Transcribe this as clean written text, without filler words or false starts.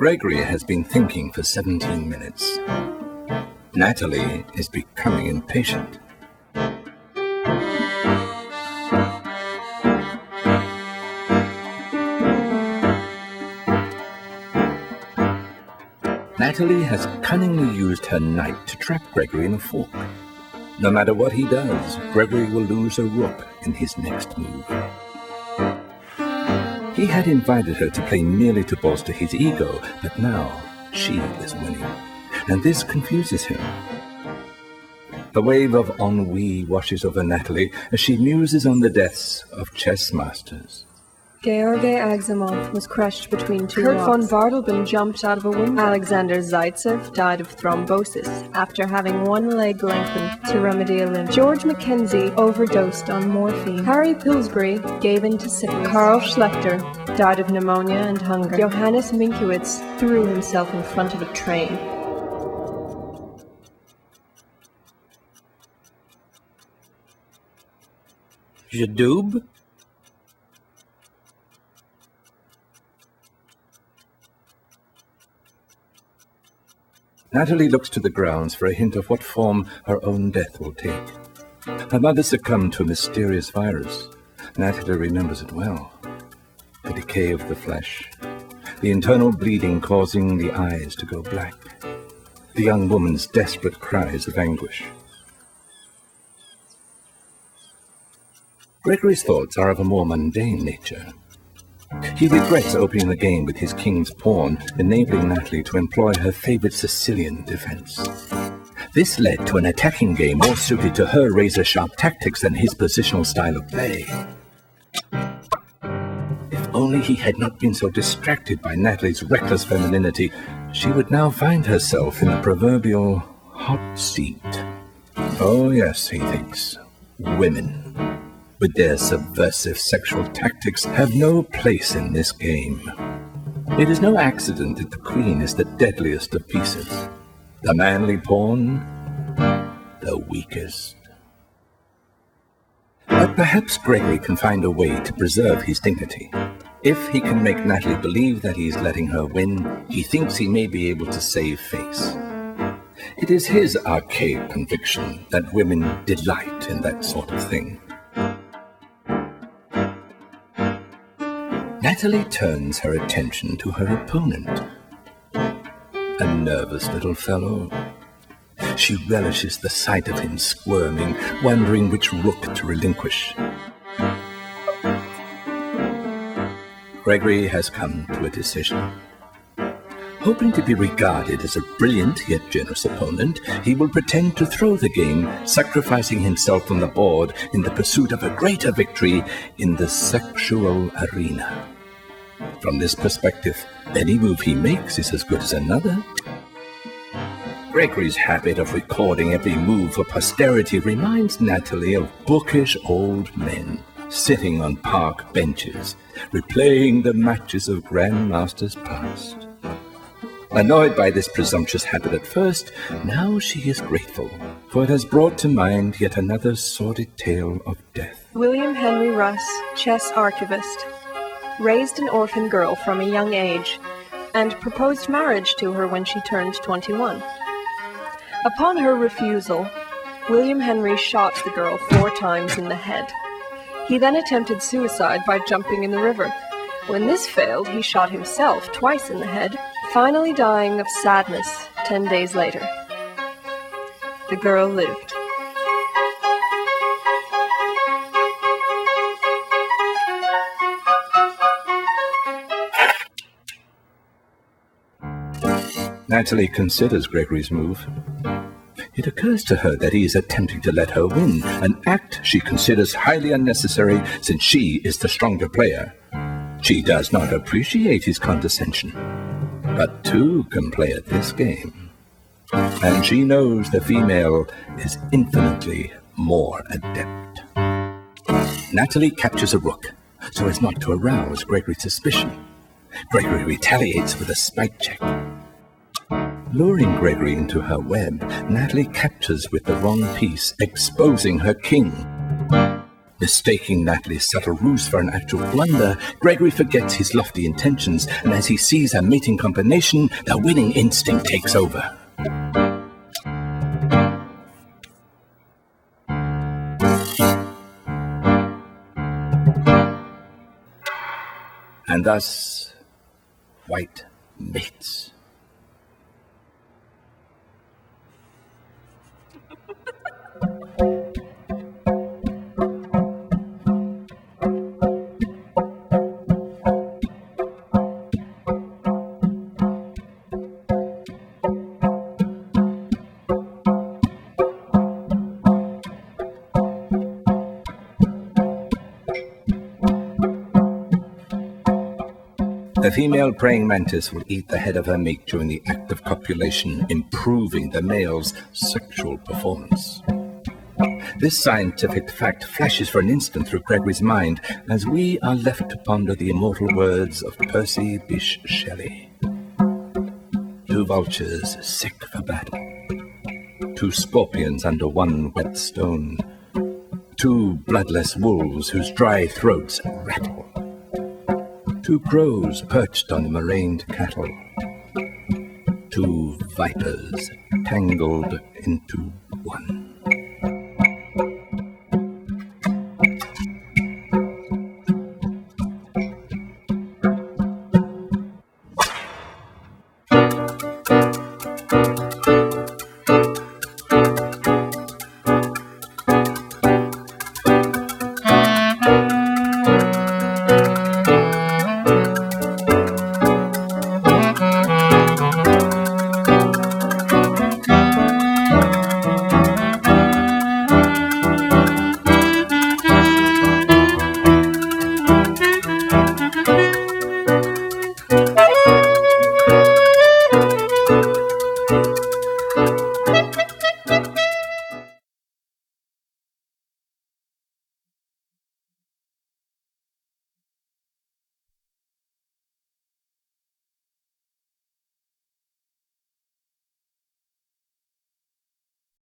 Gregory has been thinking for 17 minutes. Natalie is becoming impatient. Natalie has cunningly used her knight to trap Gregory in a fork. No matter what he does, Gregory will lose a rook in his next move. He had invited her to play merely to bolster his ego, but now she is winning, and this confuses him. A wave of ennui washes over Natalie as she muses on the deaths of chess masters. Georgy Agamov was crushed between two rocks. Kurt von Bartleben jumped out of a window. Alexander Zaitsev died of thrombosis after having one leg lengthened to remedy a limp. George Mackenzie overdosed on morphine. Harry Pillsbury gave in to syphilis. Karl Schlechter died of pneumonia and hunger. Johannes Minkiewicz threw himself in front of a train. Jadoob? Natalie looks to the grounds for a hint of what form her own death will take. Her mother succumbed to a mysterious virus. Natalie remembers it well. The decay of the flesh, the internal bleeding causing the eyes to go black, the young woman's desperate cries of anguish. Gregory's thoughts are of a more mundane nature. He regrets opening the game with his king's pawn, enabling Natalie to employ her favorite Sicilian defense. This led to an attacking game more suited to her razor-sharp tactics than his positional style of play. If only he had not been so distracted by Natalie's reckless femininity, she would now find herself in the proverbial hot seat. Oh yes, he thinks, women, with their subversive sexual tactics, have no place in this game. It is no accident that the queen is the deadliest of pieces. The manly pawn, the weakest. But perhaps Gregory can find a way to preserve his dignity. If he can make Natalie believe that he is letting her win, he thinks he may be able to save face. It is his archaic conviction that women delight in that sort of thing. Natalie turns her attention to her opponent. A nervous little fellow. She relishes the sight of him squirming, wondering which rook to relinquish. Gregory has come to a decision. Hoping to be regarded as a brilliant yet generous opponent, he will pretend to throw the game, sacrificing himself on the board in the pursuit of a greater victory in the sexual arena. From this perspective, any move he makes is as good as another. Gregory's habit of recording every move for posterity reminds Natalie of bookish old men sitting on park benches, replaying the matches of grandmasters past. Annoyed by this presumptuous habit at first, now she is grateful, for it has brought to mind yet another sordid tale of death. William Henry Russ, chess archivist, raised an orphan girl from a young age and proposed marriage to her when she turned 21. Upon her refusal, William Henry shot the girl 4 times in the head. He then attempted suicide by jumping in the river. When this failed, he shot himself twice in the head, finally dying of sadness 10 days later. The girl lived. Natalie considers Gregory's move. It occurs to her that he is attempting to let her win, an act she considers highly unnecessary since she is the stronger player. She does not appreciate his condescension, but two can play at this game. And she knows the female is infinitely more adept. Natalie captures a rook so as not to arouse Gregory's suspicion. Gregory retaliates with a spite check. Luring Gregory into her web, Natalie captures with the wrong piece, exposing her king. Mistaking Natalie's subtle ruse for an actual blunder, Gregory forgets his lofty intentions, and as he sees a mating combination, the winning instinct takes over. And thus, white mates. The female praying mantis will eat the head of her mate during the act of copulation, improving the male's sexual performance. This scientific fact flashes for an instant through Gregory's mind as we are left to ponder the immortal words of Percy Bysshe Shelley. Two vultures sick for battle, two scorpions under one whetstone, two bloodless wolves whose dry throats rattle, two crows perched on murrained cattle, two vipers tangled into one.